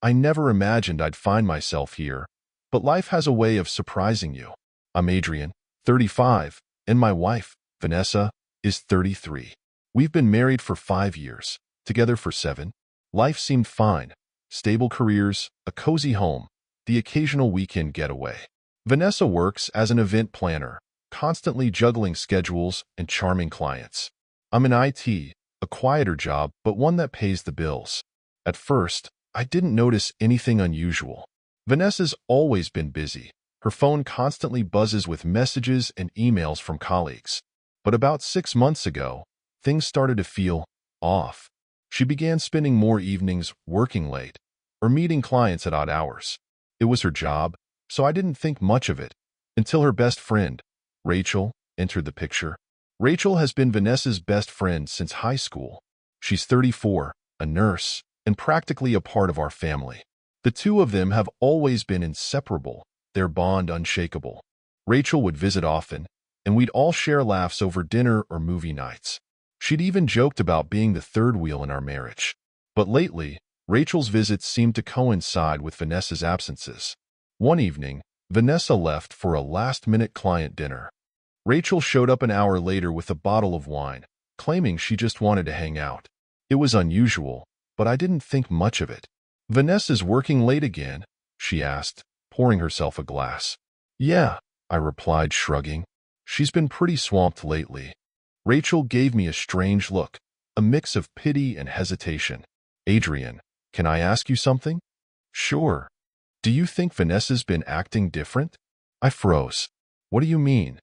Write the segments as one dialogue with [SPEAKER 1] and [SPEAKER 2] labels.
[SPEAKER 1] I never imagined I'd find myself here, but life has a way of surprising you. I'm Adrian, 35, and my wife, Vanessa, is 33. We've been married for 5 years, together for 7. Life seemed fine. Stable careers, a cozy home, the occasional weekend getaway. Vanessa works as an event planner, constantly juggling schedules and charming clients. I'm in IT, a quieter job, but one that pays the bills. At first, I didn't notice anything unusual. Vanessa's always been busy. Her phone constantly buzzes with messages and emails from colleagues. But about 6 months ago, things started to feel off. She began spending more evenings working late or meeting clients at odd hours. It was her job, so I didn't think much of it until her best friend, Rachel, entered the picture. Rachel has been Vanessa's best friend since high school. She's 34, a nurse, and practically a part of our family. The two of them have always been inseparable, their bond unshakable. Rachel would visit often, and we'd all share laughs over dinner or movie nights. She'd even joked about being the third wheel in our marriage. But lately, Rachel's visits seemed to coincide with Vanessa's absences. One evening, Vanessa left for a last-minute client dinner. Rachel showed up an hour later with a bottle of wine, claiming she just wanted to hang out. It was unusual, but I didn't think much of it. "Vanessa's working late again?" she asked, pouring herself a glass. "Yeah," I replied, shrugging. "She's been pretty swamped lately." Rachel gave me a strange look, a mix of pity and hesitation. "Adrian, can I ask you something?" "Sure." "Do you think Vanessa's been acting different?" I froze. "What do you mean?"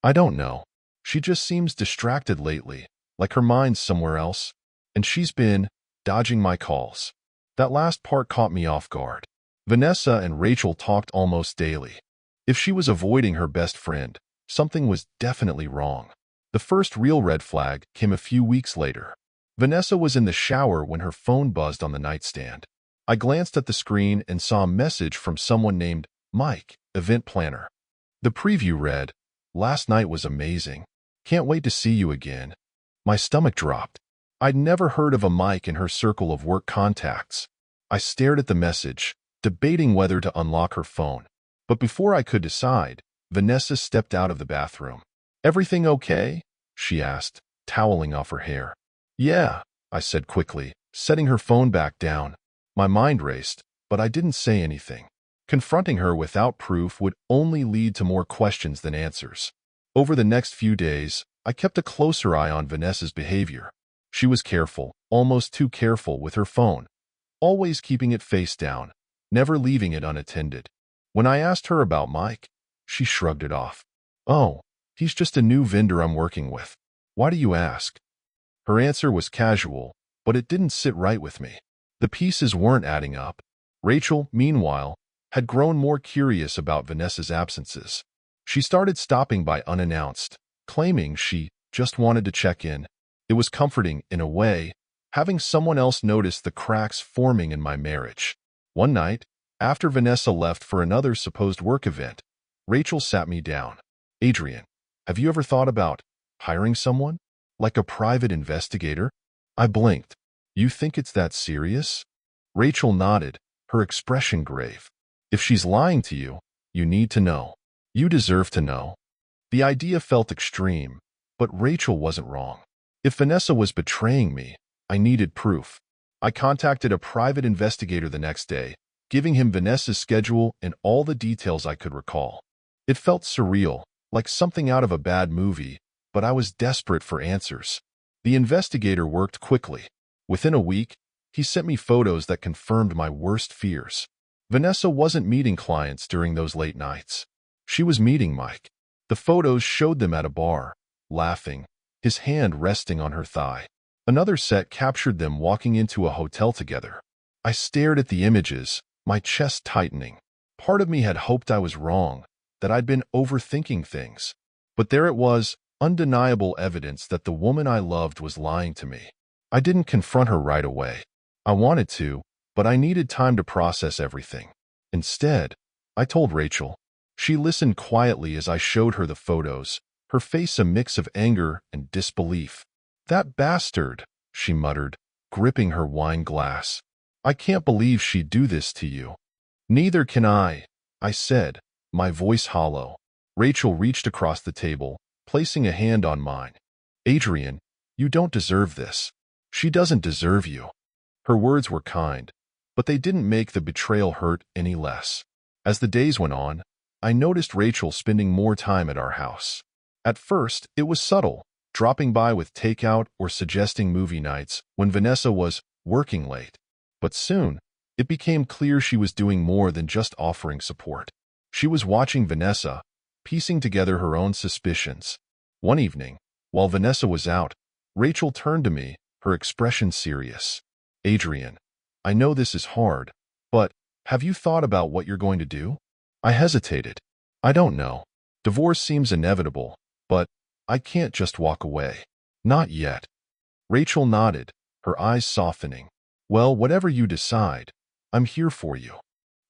[SPEAKER 1] "I don't know. She just seems distracted lately, like her mind's somewhere else. And she's been dodging my calls." That last part caught me off guard. Vanessa and Rachel talked almost daily. If she was avoiding her best friend, something was definitely wrong. The first real red flag came a few weeks later. Vanessa was in the shower when her phone buzzed on the nightstand. I glanced at the screen and saw a message from someone named Mike, event planner. The preview read, "Last night was amazing. Can't wait to see you again." My stomach dropped. I'd never heard of a Mike in her circle of work contacts. I stared at the message, debating whether to unlock her phone. But before I could decide, Vanessa stepped out of the bathroom. "Everything okay?" she asked, toweling off her hair. "Yeah," I said quickly, setting her phone back down. My mind raced, but I didn't say anything. Confronting her without proof would only lead to more questions than answers. Over the next few days, I kept a closer eye on Vanessa's behavior. She was careful, almost too careful with her phone, always keeping it face down, never leaving it unattended. When I asked her about Mike, she shrugged it off. "Oh, he's just a new vendor I'm working with. Why do you ask?" Her answer was casual, but it didn't sit right with me. The pieces weren't adding up. Rachel, meanwhile, had grown more curious about Vanessa's absences. She started stopping by unannounced, claiming she just wanted to check in. It was comforting, in a way, having someone else notice the cracks forming in my marriage. One night, after Vanessa left for another supposed work event, Rachel sat me down. "Adrian, have you ever thought about hiring someone? Like a private investigator?" I blinked. "You think it's that serious?" Rachel nodded, her expression grave. "If she's lying to you, you need to know. You deserve to know." The idea felt extreme, but Rachel wasn't wrong. If Vanessa was betraying me, I needed proof. I contacted a private investigator the next day, giving him Vanessa's schedule and all the details I could recall. It felt surreal, like something out of a bad movie, but I was desperate for answers. The investigator worked quickly. Within a week, he sent me photos that confirmed my worst fears. Vanessa wasn't meeting clients during those late nights. She was meeting Mike. The photos showed them at a bar, laughing, his hand resting on her thigh. Another set captured them walking into a hotel together. I stared at the images, my chest tightening. Part of me had hoped I was wrong, that I'd been overthinking things. But there it was, undeniable evidence that the woman I loved was lying to me. I didn't confront her right away. I wanted to, but I needed time to process everything. Instead, I told Rachel. She listened quietly as I showed her the photos, her face a mix of anger and disbelief. "That bastard," she muttered, gripping her wine glass. I can't believe she'd do this to you. Neither can I said, my voice hollow. Rachel reached across the table, placing a hand on mine. Adrian, you don't deserve this. She doesn't deserve you. Her words were kind, but they didn't make the betrayal hurt any less. As the days went on, I noticed Rachel spending more time at our house. At first, it was subtle, dropping by with takeout or suggesting movie nights when Vanessa was working late. But soon, it became clear she was doing more than just offering support. She was watching Vanessa, piecing together her own suspicions. One evening, while Vanessa was out, Rachel turned to me, her expression serious. Adrian, I know this is hard, but have you thought about what you're going to do? I hesitated. I don't know. Divorce seems inevitable, but I can't just walk away. Not yet. Rachel nodded, her eyes softening. Well, whatever you decide, I'm here for you.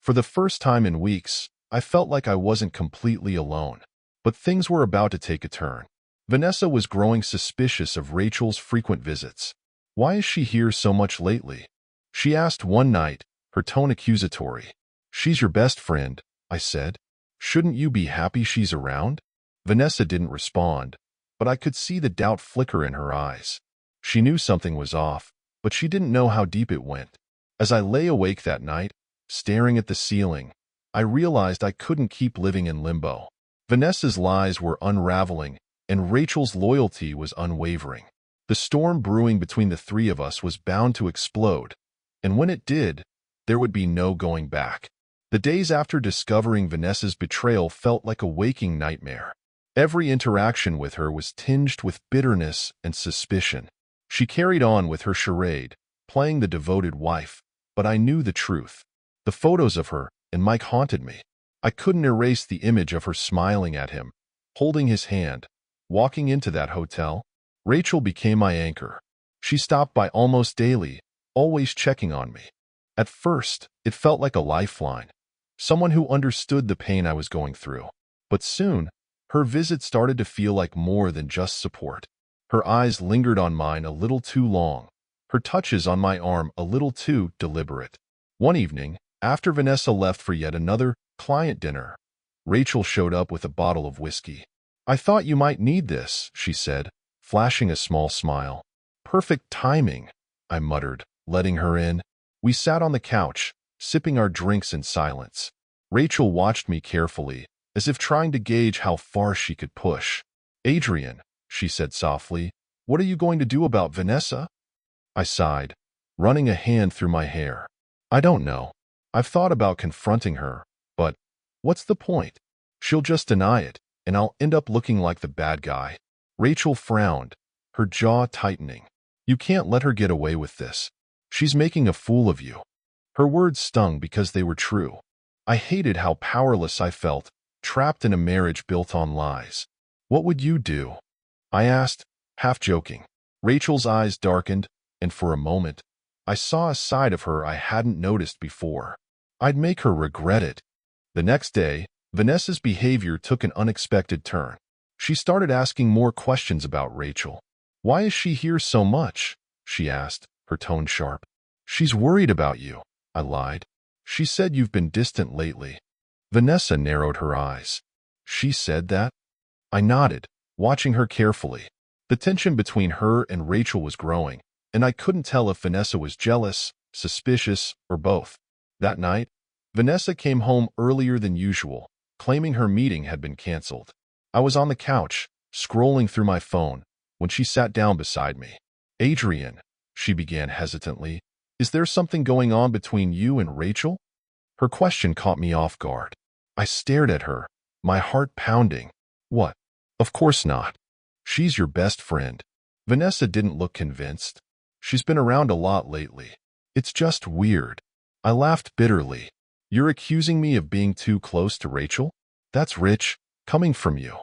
[SPEAKER 1] For the first time in weeks, I felt like I wasn't completely alone. But things were about to take a turn. Vanessa was growing suspicious of Rachel's frequent visits. Why is she here so much lately? She asked one night, her tone accusatory. She's your best friend, I said. Shouldn't you be happy she's around? Vanessa didn't respond, but I could see the doubt flicker in her eyes. She knew something was off, but she didn't know how deep it went. As I lay awake that night, staring at the ceiling, I realized I couldn't keep living in limbo. Vanessa's lies were unraveling, and Rachel's loyalty was unwavering. The storm brewing between the three of us was bound to explode, and when it did, there would be no going back. The days after discovering Vanessa's betrayal felt like a waking nightmare. Every interaction with her was tinged with bitterness and suspicion. She carried on with her charade, playing the devoted wife, but I knew the truth. The photos of her and Mike haunted me. I couldn't erase the image of her smiling at him, holding his hand, walking into that hotel. Rachel became my anchor. She stopped by almost daily, always checking on me. At first, it felt like a lifeline, someone who understood the pain I was going through. But soon, her visit started to feel like more than just support. Her eyes lingered on mine a little too long, her touches on my arm a little too deliberate. One evening, after Vanessa left for yet another client dinner, Rachel showed up with a bottle of whiskey. I thought you might need this, she said, flashing a small smile. Perfect timing, I muttered, letting her in. We sat on the couch, sipping our drinks in silence. Rachel watched me carefully, as if trying to gauge how far she could push. Adrian, she said softly, what are you going to do about Vanessa? I sighed, running a hand through my hair. I don't know. I've thought about confronting her, but what's the point? She'll just deny it, and I'll end up looking like the bad guy. Rachel frowned, her jaw tightening. You can't let her get away with this. She's making a fool of you. Her words stung because they were true. I hated how powerless I felt, trapped in a marriage built on lies. What would you do? I asked, half joking. Rachel's eyes darkened, and for a moment, I saw a side of her I hadn't noticed before. I'd make her regret it. The next day, Vanessa's behavior took an unexpected turn. She started asking more questions about Rachel. Why is she here so much? She asked, her tone sharp. She's worried about you, I lied. She said you've been distant lately. Vanessa narrowed her eyes. She said that? I nodded, watching her carefully. The tension between her and Rachel was growing, and I couldn't tell if Vanessa was jealous, suspicious, or both. That night, Vanessa came home earlier than usual, claiming her meeting had been canceled. I was on the couch, scrolling through my phone, when she sat down beside me. Adrian, she began hesitantly, is there something going on between you and Rachel? Her question caught me off guard. I stared at her, my heart pounding. What? Of course not. She's your best friend. Vanessa didn't look convinced. She's been around a lot lately. It's just weird. I laughed bitterly. You're accusing me of being too close to Rachel? That's rich, coming from you.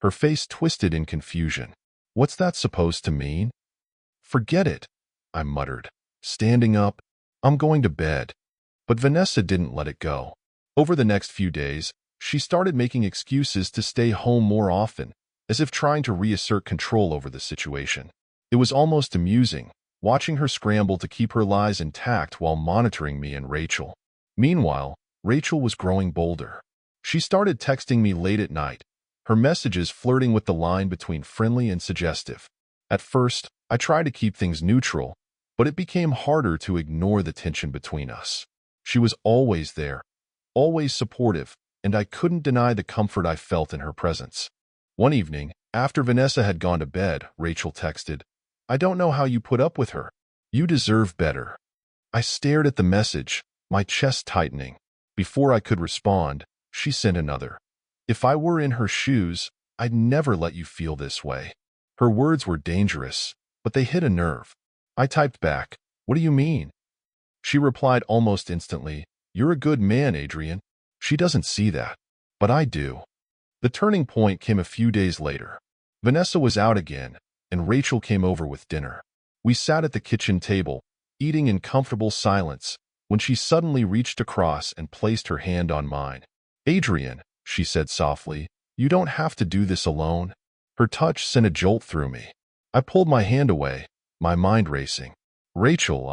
[SPEAKER 1] Her face twisted in confusion. What's that supposed to mean? Forget it, I muttered, standing up. I'm going to bed. But Vanessa didn't let it go. Over the next few days, she started making excuses to stay home more often, as if trying to reassert control over the situation. It was almost amusing, watching her scramble to keep her lies intact while monitoring me and Rachel. Meanwhile, Rachel was growing bolder. She started texting me late at night, her messages flirting with the line between friendly and suggestive. At first, I tried to keep things neutral, but it became harder to ignore the tension between us. She was always there, always supportive, and I couldn't deny the comfort I felt in her presence. One evening, after Vanessa had gone to bed, Rachel texted, "I don't know how you put up with her. You deserve better." I stared at the message, my chest tightening. Before I could respond, she sent another. "If I were in her shoes, I'd never let you feel this way." Her words were dangerous, but they hit a nerve. I typed back, "What do you mean?" She replied almost instantly, "You're a good man, Adrian." She doesn't see that, but I do. The turning point came a few days later. Vanessa was out again, and Rachel came over with dinner. We sat at the kitchen table, eating in comfortable silence, when she suddenly reached across and placed her hand on mine. "Adrian," she said softly, "you don't have to do this alone." Her touch sent a jolt through me. I pulled my hand away, my mind racing. "Rachel,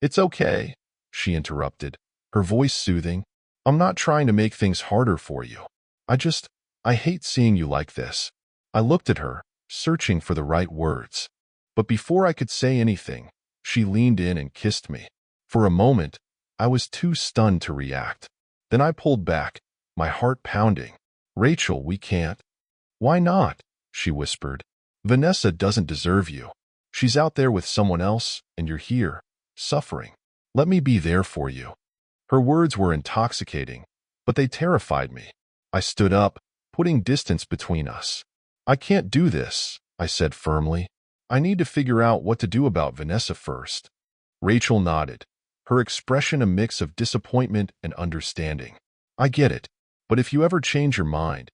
[SPEAKER 1] It's okay," she interrupted, her voice soothing. "I'm not trying to make things harder for you. I hate seeing you like this." I looked at her, searching for the right words. But before I could say anything, she leaned in and kissed me. For a moment, I was too stunned to react. Then I pulled back, my heart pounding. "Rachel, we can't." "Why not?" she whispered. "Vanessa doesn't deserve you. She's out there with someone else, and you're here, suffering. Let me be there for you." Her words were intoxicating, but they terrified me. I stood up, putting distance between us. "I can't do this," I said firmly. "I need to figure out what to do about Vanessa first." Rachel nodded, her expression a mix of disappointment and understanding. "I get it, but if you ever change your mind,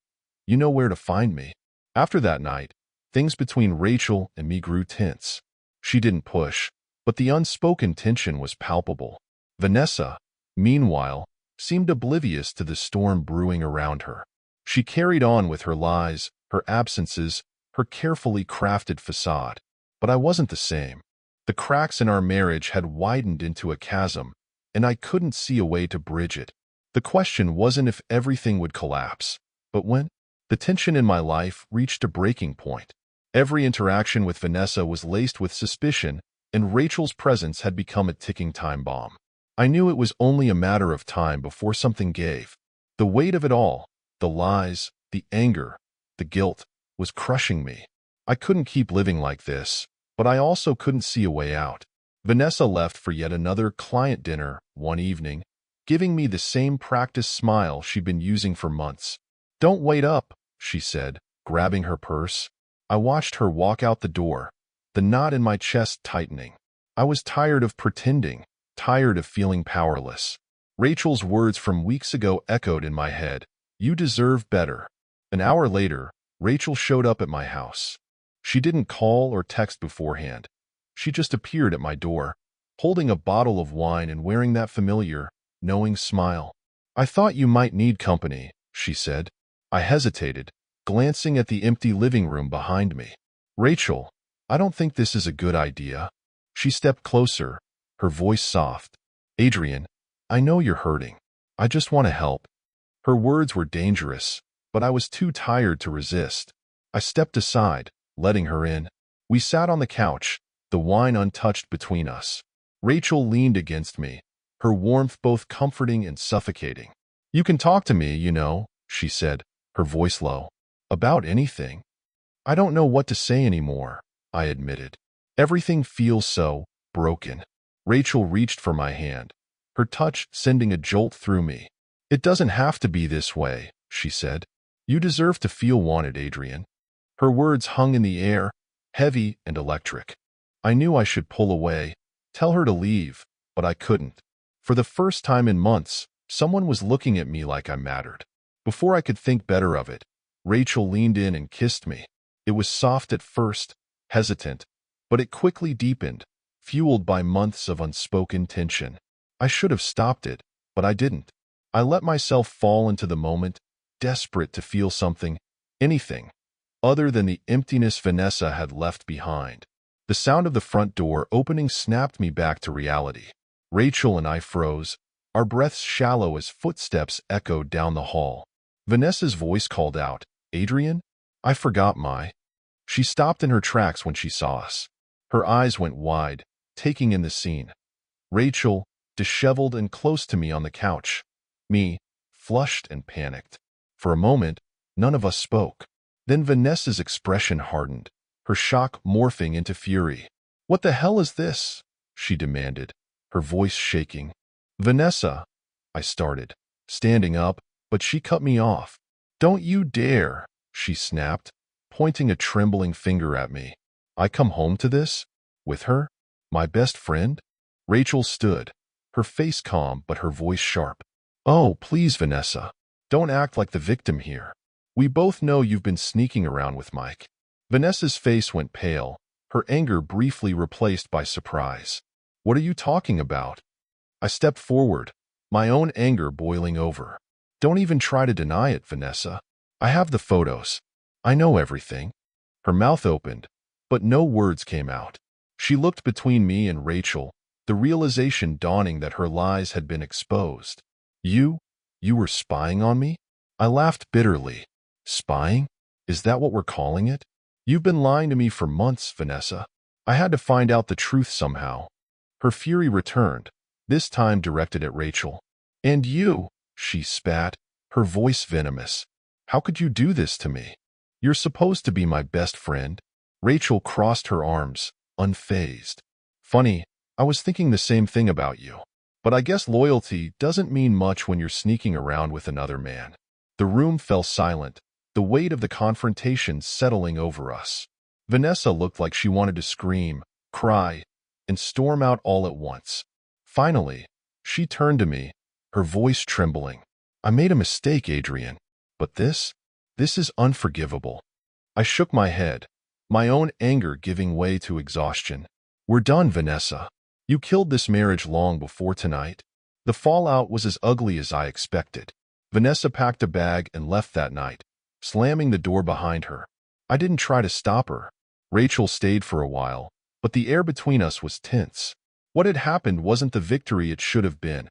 [SPEAKER 1] you know where to find me." After that night, things between Rachel and me grew tense. She didn't push, but the unspoken tension was palpable. Vanessa, meanwhile, seemed oblivious to the storm brewing around her. She carried on with her lies, her absences, her carefully crafted facade. But I wasn't the same. The cracks in our marriage had widened into a chasm, and I couldn't see a way to bridge it. The question wasn't if everything would collapse, but when. The tension in my life reached a breaking point. Every interaction with Vanessa was laced with suspicion, and Rachel's presence had become a ticking time bomb. I knew it was only a matter of time before something gave. The weight of it all, the lies, the anger, the guilt, was crushing me. I couldn't keep living like this, but I also couldn't see a way out. Vanessa left for yet another client dinner one evening, giving me the same practiced smile she'd been using for months. "Don't wait up," she said, grabbing her purse. I watched her walk out the door, the knot in my chest tightening. I was tired of pretending, tired of feeling powerless. Rachel's words from weeks ago echoed in my head. "You deserve better." An hour later, Rachel showed up at my house. She didn't call or text beforehand. She just appeared at my door, holding a bottle of wine and wearing that familiar, knowing smile. "I thought you might need company," she said. I hesitated, glancing at the empty living room behind me. "Rachel, I don't think this is a good idea." She stepped closer, her voice soft. "Adrian, I know you're hurting. I just want to help." Her words were dangerous, but I was too tired to resist. I stepped aside, letting her in. We sat on the couch, the wine untouched between us. Rachel leaned against me, her warmth both comforting and suffocating. "You can talk to me, you know," she said, her voice low. "About anything." "I don't know what to say anymore," I admitted. "Everything feels so broken." Rachel reached for my hand, her touch sending a jolt through me. "It doesn't have to be this way," she said. "You deserve to feel wanted, Adrian." Her words hung in the air, heavy and electric. I knew I should pull away, tell her to leave, but I couldn't. For the first time in months, someone was looking at me like I mattered. Before I could think better of it, Rachel leaned in and kissed me. It was soft at first, hesitant, but it quickly deepened, fueled by months of unspoken tension. I should have stopped it, but I didn't. I let myself fall into the moment, desperate to feel something, anything, other than the emptiness Vanessa had left behind. The sound of the front door opening snapped me back to reality. Rachel and I froze, our breaths shallow as footsteps echoed down the hall. Vanessa's voice called out, "Adrian?" I forgot my. She stopped in her tracks when she saw us. Her eyes went wide, taking in the scene. Rachel, disheveled and close to me on the couch. Me, flushed and panicked. For a moment, none of us spoke. Then Vanessa's expression hardened, her shock morphing into fury. "What the hell is this?" she demanded, her voice shaking. "Vanessa," I started, standing up, but she cut me off. "Don't you dare," she snapped, pointing a trembling finger at me. "I come home to this? With her? My best friend?" Rachel stood, her face calm but her voice sharp. "Oh, please, Vanessa. Don't act like the victim here. We both know you've been sneaking around with Mike." Vanessa's face went pale, her anger briefly replaced by surprise. "What are you talking about?" I stepped forward, my own anger boiling over. "Don't even try to deny it, Vanessa. I have the photos. I know everything." Her mouth opened, but no words came out. She looked between me and Rachel, the realization dawning that her lies had been exposed. You were spying on me?" I laughed bitterly. "Spying? Is that what we're calling it? You've been lying to me for months, Vanessa. I had to find out the truth somehow." Her fury returned, this time directed at Rachel. "And you," she spat, her voice venomous. "How could you do this to me? You're supposed to be my best friend." Rachel crossed her arms, unfazed. "Funny, I was thinking the same thing about you. But I guess loyalty doesn't mean much when you're sneaking around with another man." The room fell silent, the weight of the confrontation settling over us. Vanessa looked like she wanted to scream, cry, and storm out all at once. Finally, she turned to me, her voice trembling. "I made a mistake, Adrian. But this is unforgivable." I shook my head, my own anger giving way to exhaustion. "We're done, Vanessa. You killed this marriage long before tonight." The fallout was as ugly as I expected. Vanessa packed a bag and left that night, slamming the door behind her. I didn't try to stop her. Rachel stayed for a while, but the air between us was tense. What had happened wasn't the victory it should have been.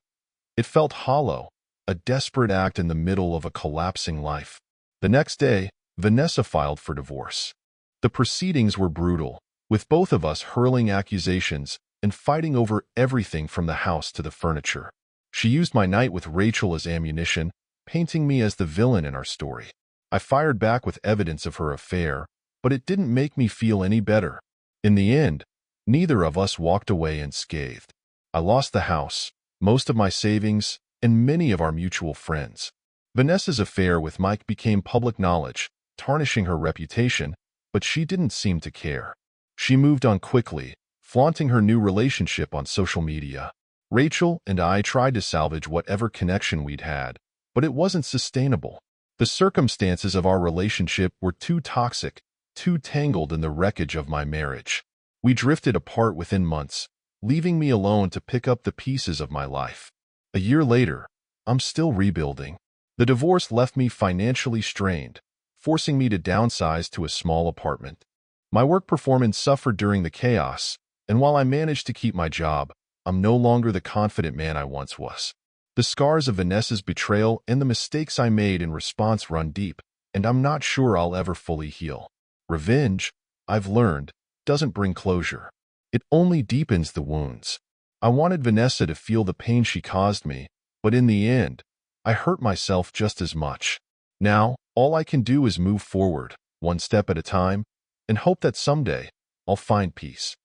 [SPEAKER 1] It felt hollow, a desperate act in the middle of a collapsing life. The next day, Vanessa filed for divorce. The proceedings were brutal, with both of us hurling accusations and fighting over everything from the house to the furniture. She used my night with Rachel as ammunition, painting me as the villain in our story. I fired back with evidence of her affair, but it didn't make me feel any better. In the end, neither of us walked away unscathed. I lost the house, most of my savings, and many of our mutual friends. Vanessa's affair with Mike became public knowledge, tarnishing her reputation, but she didn't seem to care. She moved on quickly, flaunting her new relationship on social media. Rachel and I tried to salvage whatever connection we'd had, but it wasn't sustainable. The circumstances of our relationship were too toxic, too tangled in the wreckage of my marriage. We drifted apart within months, leaving me alone to pick up the pieces of my life. A year later, I'm still rebuilding. The divorce left me financially strained, forcing me to downsize to a small apartment. My work performance suffered during the chaos, and while I managed to keep my job, I'm no longer the confident man I once was. The scars of Vanessa's betrayal and the mistakes I made in response run deep, and I'm not sure I'll ever fully heal. Revenge, I've learned, doesn't bring closure. It only deepens the wounds. I wanted Vanessa to feel the pain she caused me, but in the end, I hurt myself just as much. Now, all I can do is move forward, one step at a time, and hope that someday, I'll find peace.